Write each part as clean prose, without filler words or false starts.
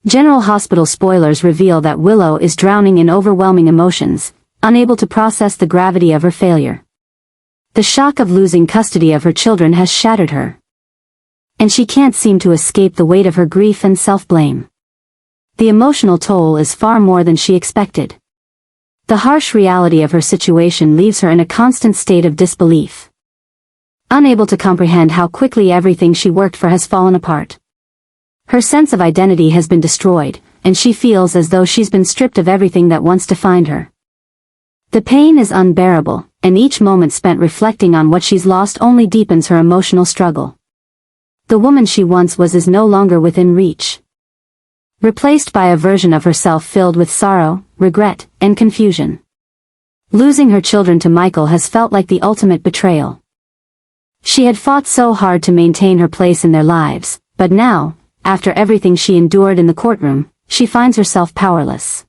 General Hospital spoilers reveal that Willow is drowning in overwhelming emotions, unable to process the gravity of her failure. The shock of losing custody of her children has shattered her, and she can't seem to escape the weight of her grief and self-blame. The emotional toll is far more than she expected. The harsh reality of her situation leaves her in a constant state of disbelief, unable to comprehend how quickly everything she worked for has fallen apart. Her sense of identity has been destroyed, and she feels as though she's been stripped of everything that once defined her. The pain is unbearable, and each moment spent reflecting on what she's lost only deepens her emotional struggle. The woman she once was is no longer within reach, replaced by a version of herself filled with sorrow, regret, and confusion. Losing her children to Michael has felt like the ultimate betrayal. She had fought so hard to maintain her place in their lives, but now, after everything she endured in the courtroom, she finds herself powerless.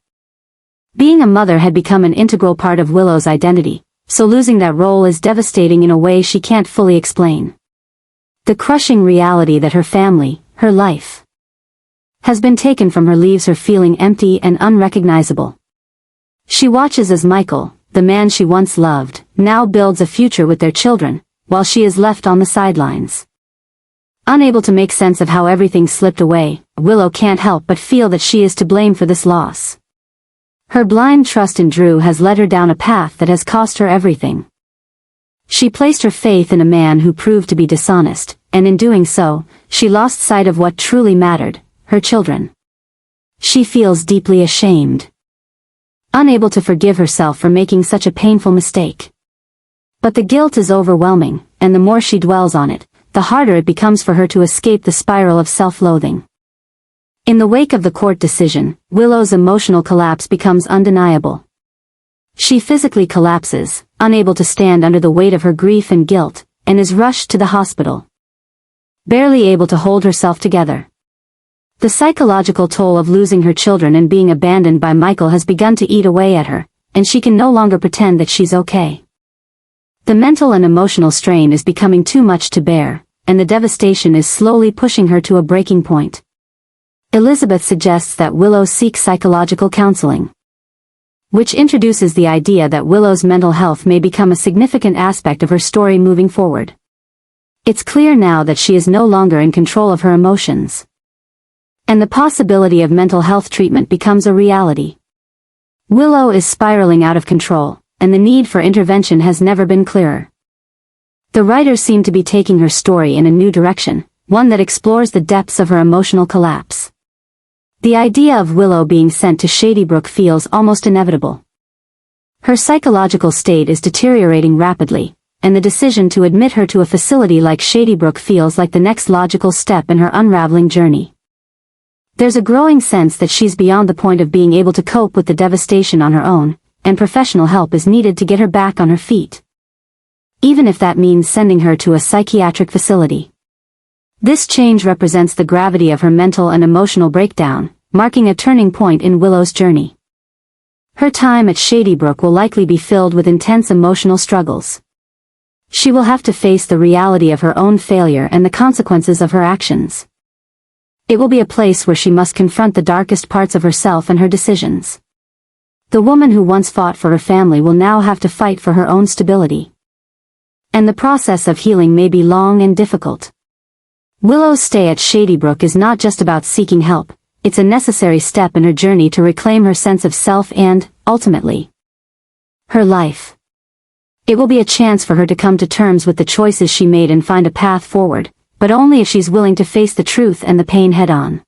Being a mother had become an integral part of Willow's identity, so losing that role is devastating in a way she can't fully explain. The crushing reality that her family, her life, has been taken from her leaves her feeling empty and unrecognizable. She watches as Michael, the man she once loved, now builds a future with their children, while she is left on the sidelines. Unable to make sense of how everything slipped away, Willow can't help but feel that she is to blame for this loss. Her blind trust in Drew has led her down a path that has cost her everything. She placed her faith in a man who proved to be dishonest, and in doing so, she lost sight of what truly mattered, her children. She feels deeply ashamed, unable to forgive herself for making such a painful mistake. But the guilt is overwhelming, and the more she dwells on it, the harder it becomes for her to escape the spiral of self-loathing. In the wake of the court decision, Willow's emotional collapse becomes undeniable. She physically collapses, unable to stand under the weight of her grief and guilt, and is rushed to the hospital, barely able to hold herself together. The psychological toll of losing her children and being abandoned by Michael has begun to eat away at her, and she can no longer pretend that she's okay. The mental and emotional strain is becoming too much to bear, and the devastation is slowly pushing her to a breaking point. Elizabeth suggests that Willow seek psychological counseling, which introduces the idea that Willow's mental health may become a significant aspect of her story moving forward. It's clear now that she is no longer in control of her emotions, and the possibility of mental health treatment becomes a reality. Willow is spiraling out of control, and the need for intervention has never been clearer. The writers seem to be taking her story in a new direction, one that explores the depths of her emotional collapse. The idea of Willow being sent to Shadybrook feels almost inevitable. Her psychological state is deteriorating rapidly, and the decision to admit her to a facility like Shadybrook feels like the next logical step in her unraveling journey. There's a growing sense that she's beyond the point of being able to cope with the devastation on her own, and professional help is needed to get her back on her feet, even if that means sending her to a psychiatric facility. This change represents the gravity of her mental and emotional breakdown, marking a turning point in Willow's journey. Her time at Shadybrook will likely be filled with intense emotional struggles. She will have to face the reality of her own failure and the consequences of her actions. It will be a place where she must confront the darkest parts of herself and her decisions. The woman who once fought for her family will now have to fight for her own stability, and the process of healing may be long and difficult. Willow's stay at Shadybrook is not just about seeking help, it's a necessary step in her journey to reclaim her sense of self and, ultimately, her life. It will be a chance for her to come to terms with the choices she made and find a path forward, but only if she's willing to face the truth and the pain head-on.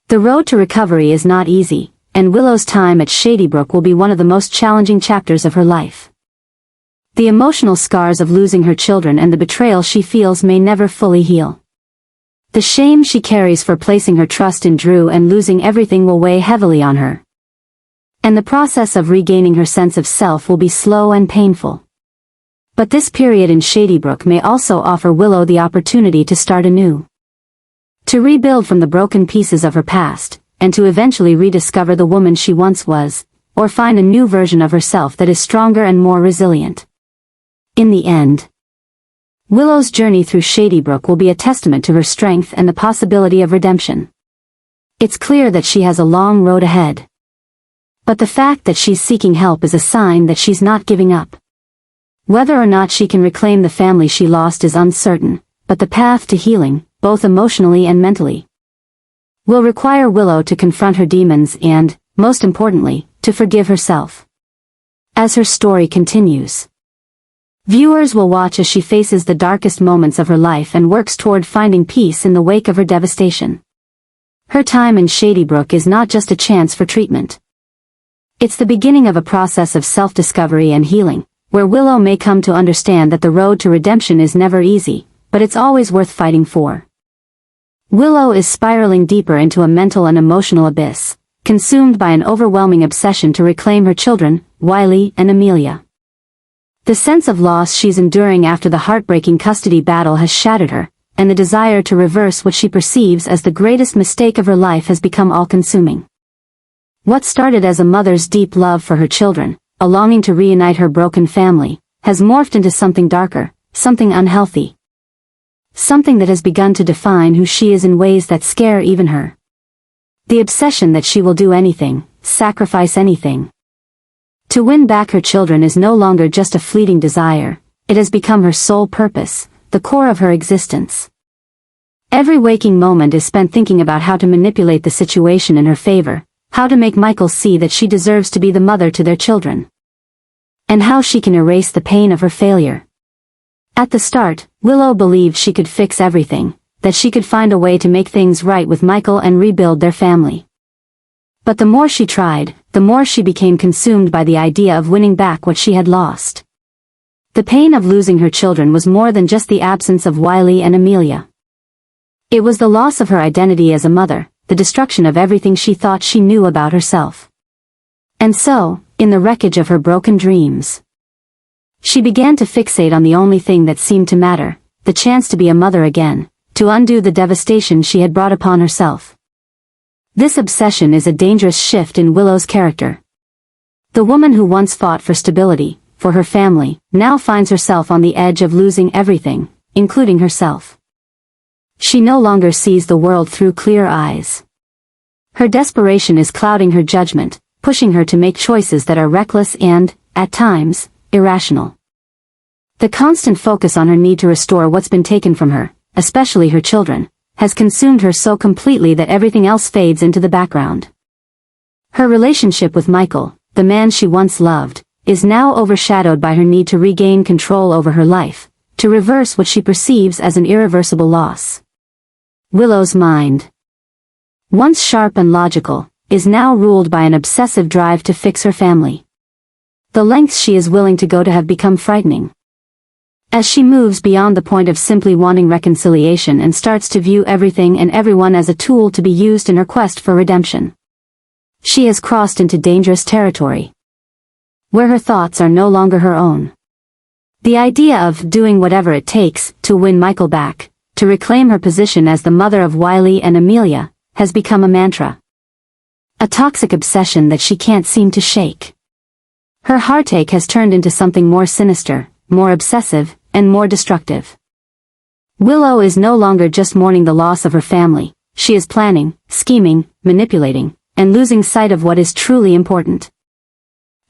The road to recovery is not easy, and Willow's time at Shadybrook will be one of the most challenging chapters of her life. The emotional scars of losing her children and the betrayal she feels may never fully heal. The shame she carries for placing her trust in Drew and losing everything will weigh heavily on her, and the process of regaining her sense of self will be slow and painful. But this period in Shadybrook may also offer Willow the opportunity to start anew, to rebuild from the broken pieces of her past, and to eventually rediscover the woman she once was, or find a new version of herself that is stronger and more resilient. In the end, Willow's journey through Shadybrook will be a testament to her strength and the possibility of redemption. It's clear that she has a long road ahead. But the fact that she's seeking help is a sign that she's not giving up. Whether or not she can reclaim the family she lost is uncertain, but the path to healing, both emotionally and mentally, will require Willow to confront her demons and, most importantly, to forgive herself. As her story continues, viewers will watch as she faces the darkest moments of her life and works toward finding peace in the wake of her devastation. Her time in Shadybrook is not just a chance for treatment. It's the beginning of a process of self-discovery and healing, where Willow may come to understand that the road to redemption is never easy, but it's always worth fighting for. Willow is spiraling deeper into a mental and emotional abyss, consumed by an overwhelming obsession to reclaim her children, Wiley and Amelia. The sense of loss she's enduring after the heartbreaking custody battle has shattered her, and the desire to reverse what she perceives as the greatest mistake of her life has become all-consuming. What started as a mother's deep love for her children, a longing to reunite her broken family, has morphed into something darker, something unhealthy. Something that has begun to define who she is in ways that scare even her. The obsession that she will do anything, sacrifice anything, to win back her children is no longer just a fleeting desire, it has become her sole purpose, the core of her existence. Every waking moment is spent thinking about how to manipulate the situation in her favor, how to make Michael see that she deserves to be the mother to their children, and how she can erase the pain of her failure. At the start, Willow believed she could fix everything, that she could find a way to make things right with Michael and rebuild their family. But the more she tried, the more she became consumed by the idea of winning back what she had lost. The pain of losing her children was more than just the absence of Wiley and Amelia. It was the loss of her identity as a mother, the destruction of everything she thought she knew about herself. And so, in the wreckage of her broken dreams, she began to fixate on the only thing that seemed to matter, the chance to be a mother again, to undo the devastation she had brought upon herself. This obsession is a dangerous shift in Willow's character. The woman who once fought for stability, for her family, now finds herself on the edge of losing everything, including herself. She no longer sees the world through clear eyes. Her desperation is clouding her judgment, pushing her to make choices that are reckless and, at times, irrational. The constant focus on her need to restore what's been taken from her, especially her children, has consumed her so completely that everything else fades into the background. Her relationship with Michael, the man she once loved, is now overshadowed by her need to regain control over her life, to reverse what she perceives as an irreversible loss. Willow's mind, once sharp and logical, is now ruled by an obsessive drive to fix her family. The lengths she is willing to go to have become frightening. As she moves beyond the point of simply wanting reconciliation and starts to view everything and everyone as a tool to be used in her quest for redemption, she has crossed into dangerous territory, where her thoughts are no longer her own. The idea of doing whatever it takes to win Michael back, to reclaim her position as the mother of Wiley and Amelia, has become a mantra. A toxic obsession that she can't seem to shake. Her heartache has turned into something more sinister, more obsessive, and more destructive. Willow is no longer just mourning the loss of her family, she is planning, scheming, manipulating, and losing sight of what is truly important.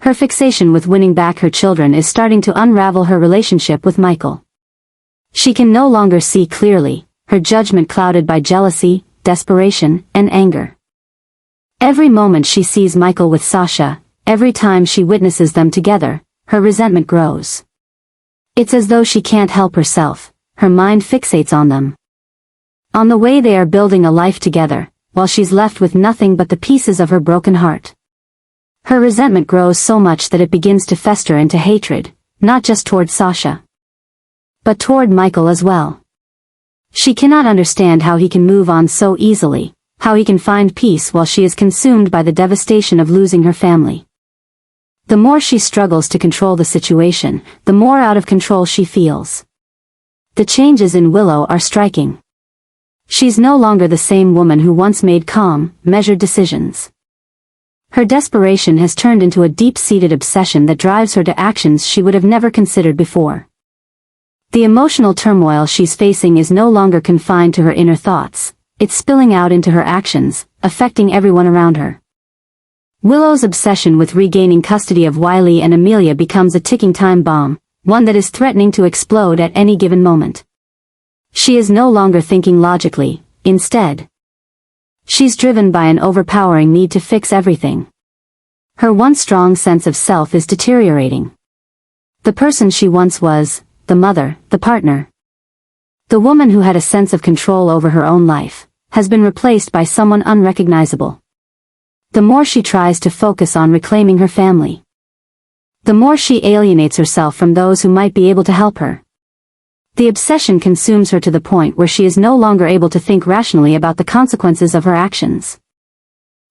Her fixation with winning back her children is starting to unravel her relationship with Michael. She can no longer see clearly, her judgment clouded by jealousy, desperation, and anger. Every moment she sees Michael with Sasha, every time she witnesses them together, her resentment grows. It's as though she can't help herself, her mind fixates on them. On the way they are building a life together, while she's left with nothing but the pieces of her broken heart. Her resentment grows so much that it begins to fester into hatred, not just toward Sasha, but toward Michael as well. She cannot understand how he can move on so easily, how he can find peace while she is consumed by the devastation of losing her family. The more she struggles to control the situation, the more out of control she feels. The changes in Willow are striking. She's no longer the same woman who once made calm, measured decisions. Her desperation has turned into a deep-seated obsession that drives her to actions she would have never considered before. The emotional turmoil she's facing is no longer confined to her inner thoughts, it's spilling out into her actions, affecting everyone around her. Willow's obsession with regaining custody of Wiley and Amelia becomes a ticking time bomb, one that is threatening to explode at any given moment. She is no longer thinking logically, instead. She's driven by an overpowering need to fix everything. Her once strong sense of self is deteriorating. The person she once was, the mother, the partner, the woman who had a sense of control over her own life, has been replaced by someone unrecognizable. The more she tries to focus on reclaiming her family, the more she alienates herself from those who might be able to help her. The obsession consumes her to the point where she is no longer able to think rationally about the consequences of her actions.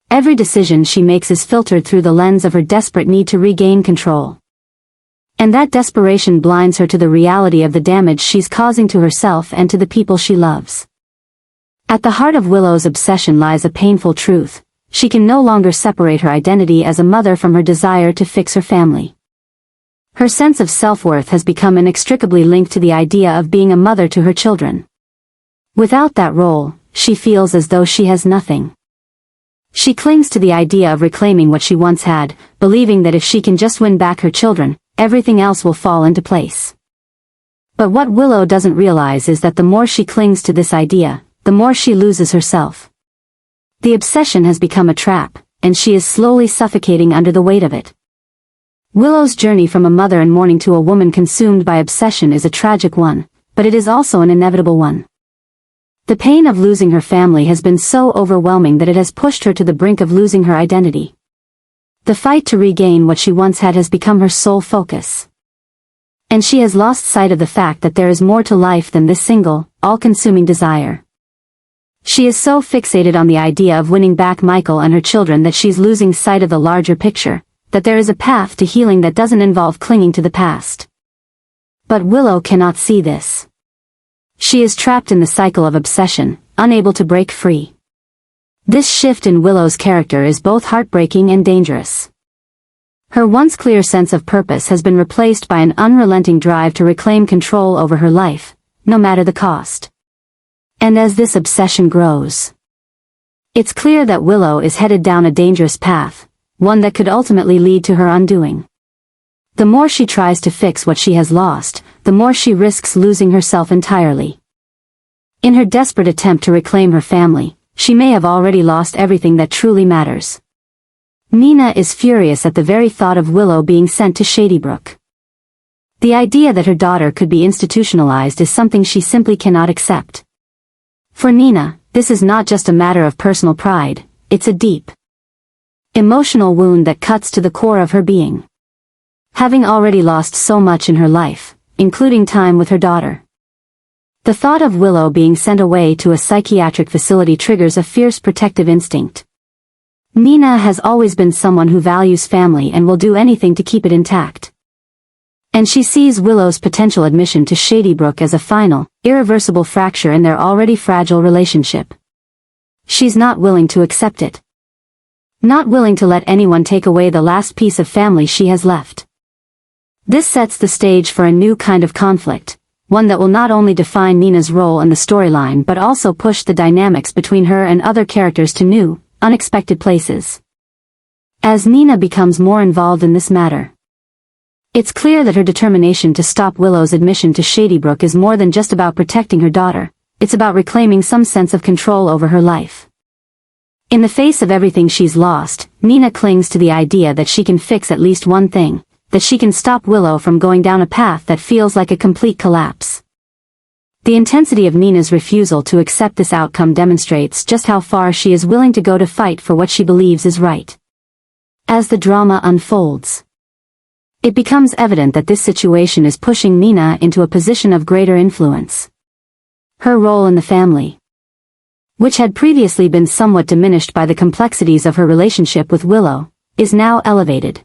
Every decision she makes is filtered through the lens of her desperate need to regain control. And that desperation blinds her to the reality of the damage she's causing to herself and to the people she loves. At the heart of Willow's obsession lies a painful truth: she can no longer separate her identity as a mother from her desire to fix her family. Her sense of self-worth has become inextricably linked to the idea of being a mother to her children. Without that role, she feels as though she has nothing. She clings to the idea of reclaiming what she once had, believing that if she can just win back her children, everything else will fall into place. But what Willow doesn't realize is that the more she clings to this idea, the more she loses herself. The obsession has become a trap, and she is slowly suffocating under the weight of it. Willow's journey from a mother in mourning to a woman consumed by obsession is a tragic one, but it is also an inevitable one. The pain of losing her family has been so overwhelming that it has pushed her to the brink of losing her identity. The fight to regain what she once had has become her sole focus. And she has lost sight of the fact that there is more to life than this single, all-consuming desire. She is so fixated on the idea of winning back Michael and her children that she's losing sight of the larger picture, that there is a path to healing that doesn't involve clinging to the past. But Willow cannot see this. She is trapped in the cycle of obsession, unable to break free. This shift in Willow's character is both heartbreaking and dangerous. Her once clear sense of purpose has been replaced by an unrelenting drive to reclaim control over her life, no matter the cost. And as this obsession grows, it's clear that Willow is headed down a dangerous path, one that could ultimately lead to her undoing. The more she tries to fix what she has lost, the more she risks losing herself entirely. In her desperate attempt to reclaim her family, she may have already lost everything that truly matters. Nina is furious at the very thought of Willow being sent to Shadybrook. The idea that her daughter could be institutionalized is something she simply cannot accept. For Nina, this is not just a matter of personal pride, it's a deep, emotional wound that cuts to the core of her being. Having already lost so much in her life, including time with her daughter, the thought of Willow being sent away to a psychiatric facility triggers a fierce protective instinct. Nina has always been someone who values family and will do anything to keep it intact. And she sees Willow's potential admission to Shadybrook as a final, irreversible fracture in their already fragile relationship. She's not willing to accept it. Not willing to let anyone take away the last piece of family she has left. This sets the stage for a new kind of conflict, one that will not only define Nina's role in the storyline but also push the dynamics between her and other characters to new, unexpected places. As Nina becomes more involved in this matter, it's clear that her determination to stop Willow's admission to Shadybrook is more than just about protecting her daughter, it's about reclaiming some sense of control over her life. In the face of everything she's lost, Nina clings to the idea that she can fix at least one thing, that she can stop Willow from going down a path that feels like a complete collapse. The intensity of Nina's refusal to accept this outcome demonstrates just how far she is willing to go to fight for what she believes is right. As the drama unfolds, it becomes evident that this situation is pushing Nina into a position of greater influence. Her role in the family, which had previously been somewhat diminished by the complexities of her relationship with Willow, is now elevated.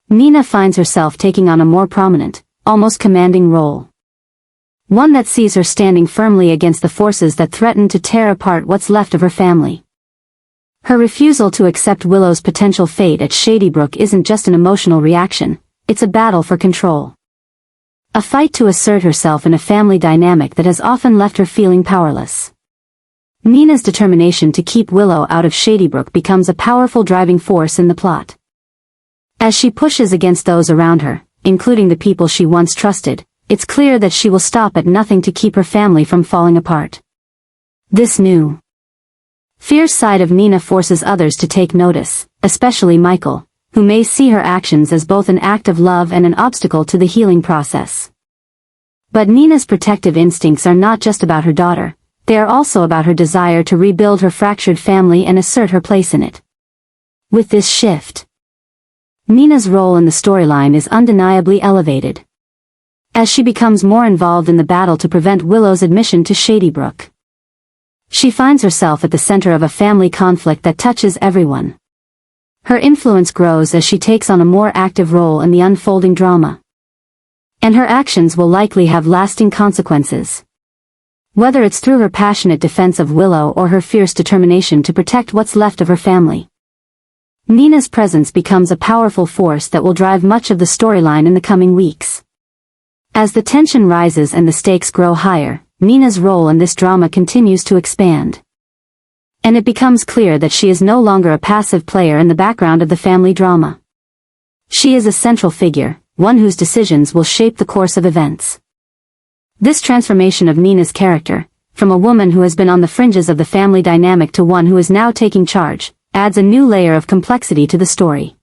Nina finds herself taking on a more prominent, almost commanding role. One that sees her standing firmly against the forces that threaten to tear apart what's left of her family. Her refusal to accept Willow's potential fate at Shadybrook isn't just an emotional reaction, it's a battle for control. A fight to assert herself in a family dynamic that has often left her feeling powerless. Nina's determination to keep Willow out of Shadybrook becomes a powerful driving force in the plot. As she pushes against those around her, including the people she once trusted, it's clear that she will stop at nothing to keep her family from falling apart. This new, fierce side of Nina forces others to take notice, especially Michael, who may see her actions as both an act of love and an obstacle to the healing process. But Nina's protective instincts are not just about her daughter, they are also about her desire to rebuild her fractured family and assert her place in it. With this shift, Nina's role in the storyline is undeniably elevated, as she becomes more involved in the battle to prevent Willow's admission to Shadybrook. She finds herself at the center of a family conflict that touches everyone. Her influence grows as she takes on a more active role in the unfolding drama. And her actions will likely have lasting consequences. Whether it's through her passionate defense of Willow or her fierce determination to protect what's left of her family. Nina's presence becomes a powerful force that will drive much of the storyline in the coming weeks. As the tension rises and the stakes grow higher, Nina's role in this drama continues to expand. And it becomes clear that she is no longer a passive player in the background of the family drama. She is a central figure, one whose decisions will shape the course of events. This transformation of Nina's character, from a woman who has been on the fringes of the family dynamic to one who is now taking charge, adds a new layer of complexity to the story.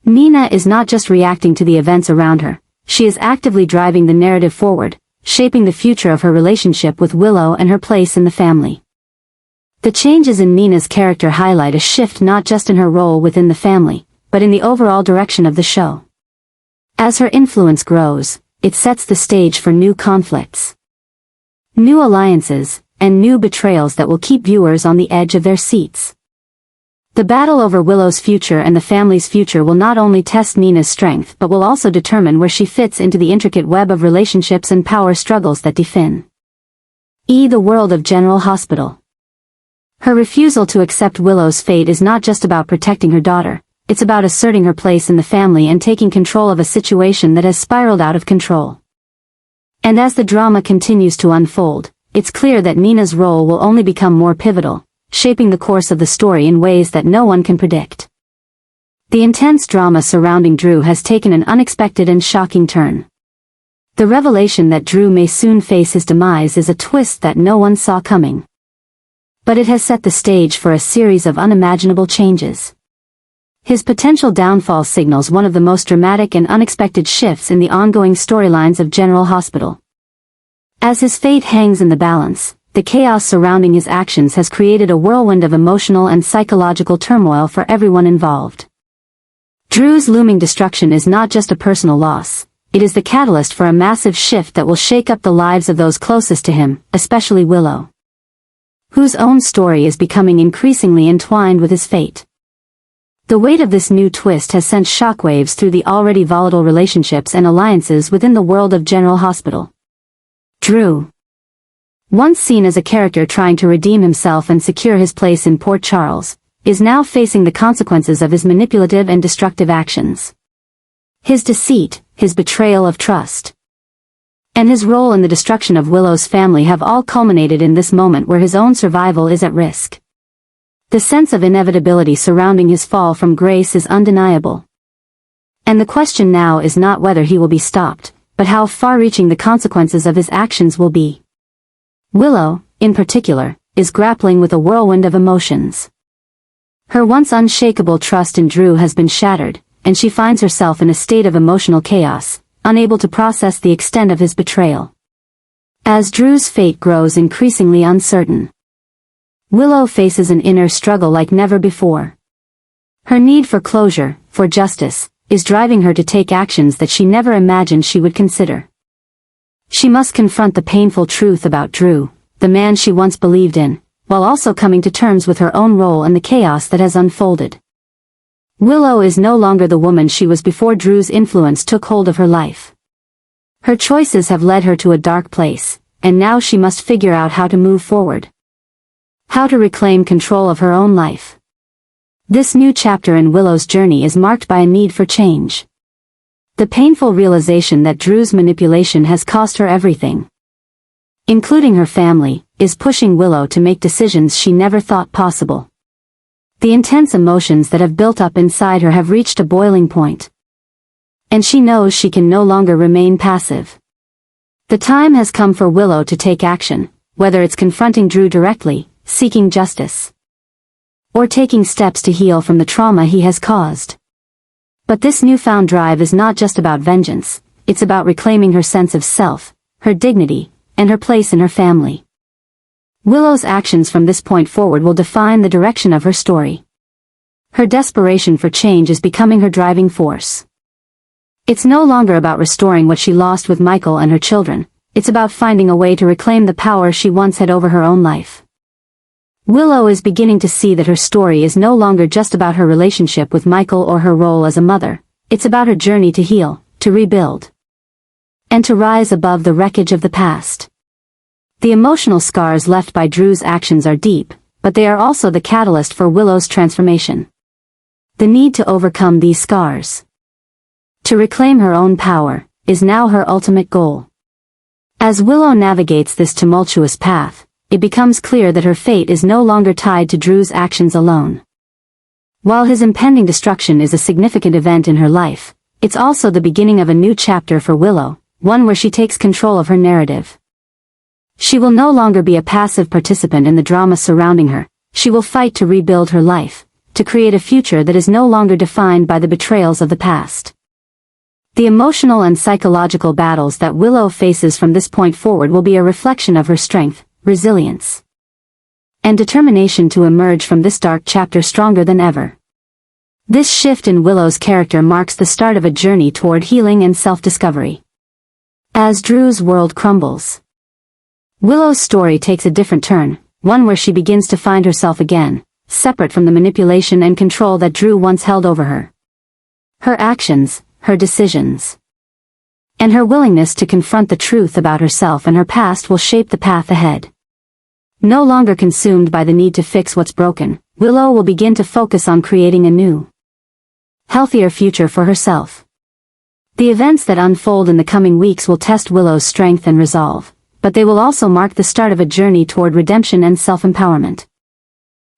Nina is not just reacting to the events around her, she is actively driving the narrative forward, shaping the future of her relationship with Willow and her place in the family. The changes in Nina's character highlight a shift not just in her role within the family, but in the overall direction of the show. As her influence grows, it sets the stage for new conflicts, new alliances, and new betrayals that will keep viewers on the edge of their seats. The battle over Willow's future and the family's future will not only test Nina's strength but will also determine where she fits into the intricate web of relationships and power struggles that define the world of General Hospital. Her refusal to accept Willow's fate is not just about protecting her daughter, it's about asserting her place in the family and taking control of a situation that has spiraled out of control. And as the drama continues to unfold, it's clear that Nina's role will only become more pivotal, shaping the course of the story in ways that no one can predict. The intense drama surrounding Drew has taken an unexpected and shocking turn. The revelation that Drew may soon face his demise is a twist that no one saw coming. But it has set the stage for a series of unimaginable changes. His potential downfall signals one of the most dramatic and unexpected shifts in the ongoing storylines of General Hospital. As his fate hangs in the balance, the chaos surrounding his actions has created a whirlwind of emotional and psychological turmoil for everyone involved. Drew's looming destruction is not just a personal loss, it is the catalyst for a massive shift that will shake up the lives of those closest to him, especially Willow, whose own story is becoming increasingly entwined with his fate. The weight of this new twist has sent shockwaves through the already volatile relationships and alliances within the world of General Hospital. Drew, once seen as a character trying to redeem himself and secure his place in Port Charles, is now facing the consequences of his manipulative and destructive actions. His deceit, his betrayal of trust, and his role in the destruction of Willow's family have all culminated in this moment where his own survival is at risk. The sense of inevitability surrounding his fall from grace is undeniable. And the question now is not whether he will be stopped, but how far-reaching the consequences of his actions will be. Willow, in particular, is grappling with a whirlwind of emotions. Her once unshakable trust in Drew has been shattered, and she finds herself in a state of emotional chaos, unable to process the extent of his betrayal. As Drew's fate grows increasingly uncertain, Willow faces an inner struggle like never before. Her need for closure, for justice, is driving her to take actions that she never imagined she would consider. She must confront the painful truth about Drew, the man she once believed in, while also coming to terms with her own role in the chaos that has unfolded. Willow is no longer the woman she was before Drew's influence took hold of her life. Her choices have led her to a dark place, and now she must figure out how to move forward. How to reclaim control of her own life. This new chapter in Willow's journey is marked by a need for change. The painful realization that Drew's manipulation has cost her everything. including her family, is pushing Willow to make decisions she never thought possible. The intense emotions that have built up inside her have reached a boiling point. And she knows she can no longer remain passive. The time has come for Willow to take action, whether it's confronting Drew directly, seeking justice, or taking steps to heal from the trauma he has caused. But this newfound drive is not just about vengeance, it's about reclaiming her sense of self, her dignity, and her place in her family. Willow's actions from this point forward will define the direction of her story. Her desperation for change is becoming her driving force. It's no longer about restoring what she lost with Michael and her children, it's about finding a way to reclaim the power she once had over her own life. Willow is beginning to see that her story is no longer just about her relationship with Michael or her role as a mother, it's about her journey to heal, to rebuild, and to rise above the wreckage of the past. The emotional scars left by Drew's actions are deep, but they are also the catalyst for Willow's transformation. The need to overcome these scars, to reclaim her own power, is now her ultimate goal. As Willow navigates this tumultuous path, it becomes clear that her fate is no longer tied to Drew's actions alone. While his impending destruction is a significant event in her life, it's also the beginning of a new chapter for Willow, one where she takes control of her narrative. She will no longer be a passive participant in the drama surrounding her, she will fight to rebuild her life, to create a future that is no longer defined by the betrayals of the past. The emotional and psychological battles that Willow faces from this point forward will be a reflection of her strength, resilience, and determination to emerge from this dark chapter stronger than ever. This shift in Willow's character marks the start of a journey toward healing and self-discovery. As Drew's world crumbles, Willow's story takes a different turn, one where she begins to find herself again, separate from the manipulation and control that Drew once held over her. Her actions, her decisions, and her willingness to confront the truth about herself and her past will shape the path ahead. No longer consumed by the need to fix what's broken, Willow will begin to focus on creating a new, healthier future for herself. The events that unfold in the coming weeks will test Willow's strength and resolve, but they will also mark the start of a journey toward redemption and self-empowerment.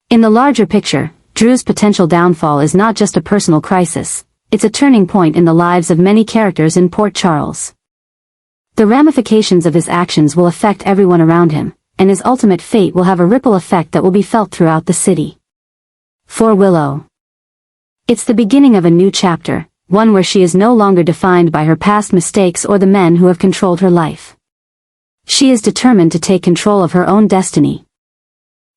In the larger picture, Drew's potential downfall is not just a personal crisis, it's a turning point in the lives of many characters in Port Charles. The ramifications of his actions will affect everyone around him, and his ultimate fate will have a ripple effect that will be felt throughout the city. For Willow, it's the beginning of a new chapter, one where she is no longer defined by her past mistakes or the men who have controlled her life. She is determined to take control of her own destiny.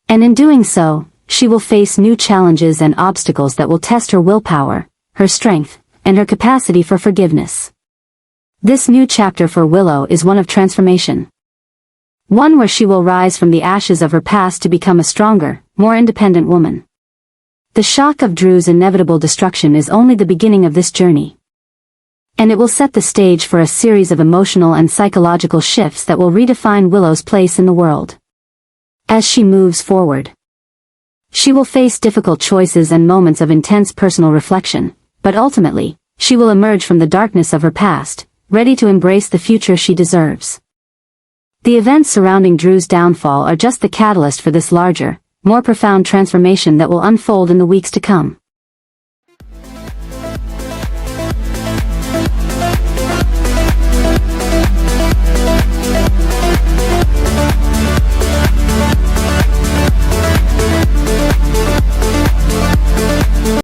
And in doing so, she will face new challenges and obstacles that will test her willpower, her strength, and her capacity for forgiveness. This new chapter for Willow is one of transformation. One where she will rise from the ashes of her past to become a stronger, more independent woman. The shock of Drew's inevitable destruction is only the beginning of this journey. And it will set the stage for a series of emotional and psychological shifts that will redefine Willow's place in the world. As she moves forward, she will face difficult choices and moments of intense personal reflection, but ultimately, she will emerge from the darkness of her past, ready to embrace the future she deserves. The events surrounding Drew's downfall are just the catalyst for this larger, more profound transformation that will unfold in the weeks to come.